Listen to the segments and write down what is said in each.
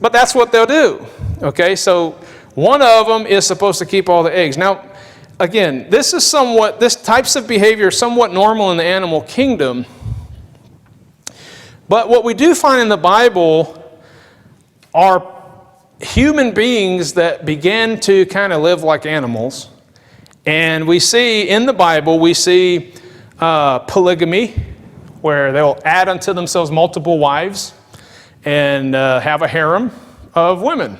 But that's what they'll do. Okay, so one of them is supposed to keep all the eggs. Now, again, this types of behavior is somewhat normal in the animal kingdom. But what we do find in the Bible are human beings that began to kind of live like animals. And we see in the Bible, we see polygamy, where they'll add unto themselves multiple wives and have a harem of women.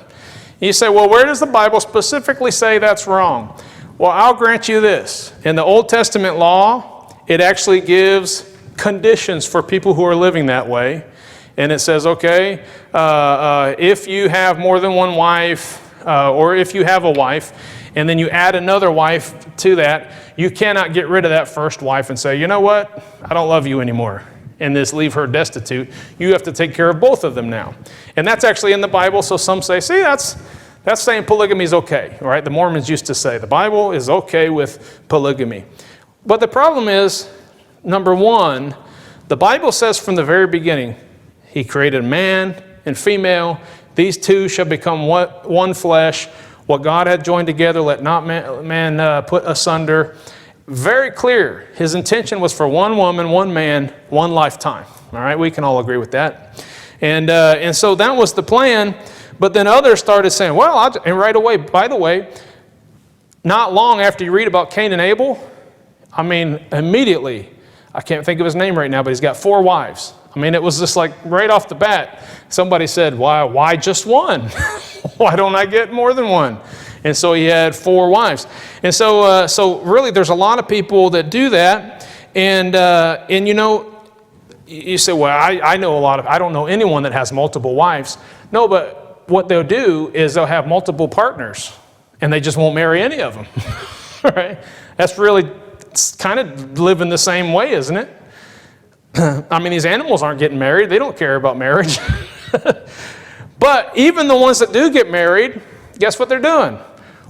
You say, well, where does the Bible specifically say that's wrong? Well, I'll grant you this. In the Old Testament law, it actually gives conditions for people who are living that way. And it says, okay, if you have more than one wife, or if you have a wife, and then you add another wife to that, you cannot get rid of that first wife and say, you know what, I don't love you anymore, and just leave her destitute. You have to take care of both of them now. And that's actually in the Bible, so some say, see, that's saying polygamy is okay, right? The Mormons used to say the Bible is okay with polygamy. But the problem is, number one, the Bible says from the very beginning, He created man and female. These two shall become one flesh. What God had joined together, let not man put asunder. Very clear. His intention was for one woman, one man, one lifetime. All right, we can all agree with that. And so that was the plan. But then others started saying, well, and right away, by the way, not long after you read about Cain and Abel, I mean, immediately, I can't think of his name right now, but he's got 4 wives. I mean, it was just like right off the bat, somebody said, why just one? Why don't I get more than one? And so he had 4 wives. And so really there's a lot of people that do that. And you know, you say, well, I don't know anyone that has multiple wives. No, but what they'll do is they'll have multiple partners and they just won't marry any of them. Right? That's really kind of living the same way, isn't it? I mean, these animals aren't getting married. They don't care about marriage. But even the ones that do get married, guess what they're doing?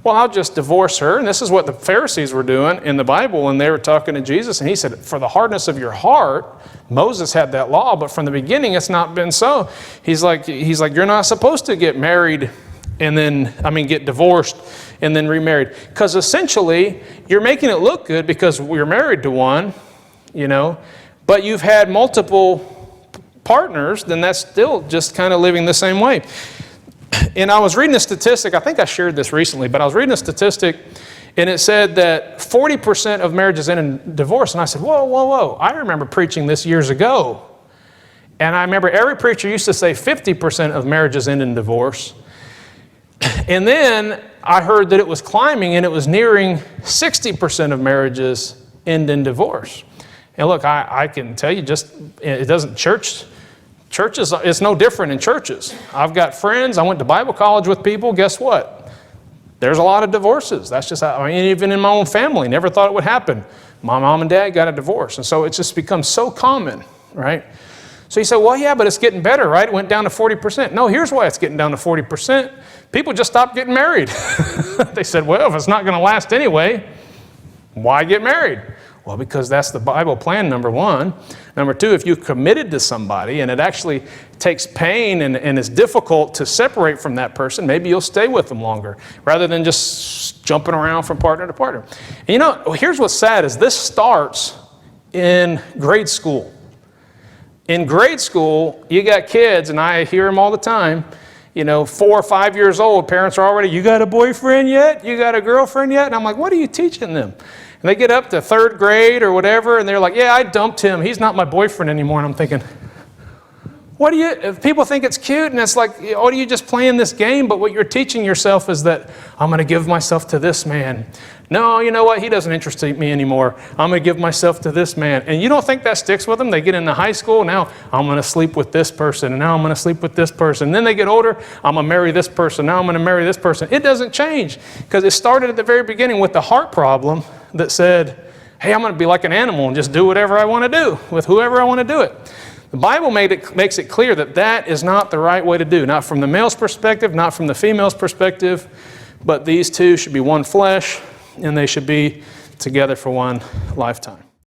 Well, I'll just divorce her. And this is what the Pharisees were doing in the Bible. And they were talking to Jesus. And he said, for the hardness of your heart, Moses had that law. But from the beginning, it's not been so. He's like, you're not supposed to get married and then, get divorced and then remarried. Because essentially, you're making it look good because you're married to one, but you've had multiple partners, then that's still just kind of living the same way. And I was reading a statistic, I think I shared this recently, but I was reading a statistic and it said that 40% of marriages end in divorce. And I said, whoa, I remember preaching this years ago. And I remember every preacher used to say 50% of marriages end in divorce. And then I heard that it was climbing and it was nearing 60% of marriages end in divorce. And look, I can tell you churches, it's no different in churches. I've got friends, I went to Bible college with people, guess what? There's a lot of divorces. That's just, even in my own family, never thought it would happen. My mom and dad got a divorce. And so it's just become so common, right? So you say, well, yeah, but it's getting better, right? It went down to 40%. No, here's why it's getting down to 40%. People just stopped getting married. They said, well, if it's not going to last anyway, why get married? Well, because that's the Bible plan, number one. Number two, if you've committed to somebody and it actually takes pain and is difficult to separate from that person, maybe you'll stay with them longer rather than just jumping around from partner to partner. And here's what's sad is this starts in grade school. In grade school, you got kids, and I hear them all the time, 4 or 5 years old, parents are already, you got a boyfriend yet? You got a girlfriend yet? And I'm like, what are you teaching them? And they get up to 3rd grade or whatever, and they're like, yeah, I dumped him. He's not my boyfriend anymore. And I'm thinking, if people think it's cute, and it's like, are you just playing this game? But what you're teaching yourself is that I'm going to give myself to this man. No, you know what? He doesn't interest me anymore. I'm going to give myself to this man. And you don't think that sticks with them? They get into high school. Now I'm going to sleep with this person. And now I'm going to sleep with this person. And then they get older. I'm going to marry this person. Now I'm going to marry this person. It doesn't change because it started at the very beginning with the heart problem that said, hey, I'm going to be like an animal and just do whatever I want to do with whoever I want to do it. The Bible makes it clear that that is not the right way to do. Not from the male's perspective, not from the female's perspective, but these two should be one flesh and they should be together for one lifetime.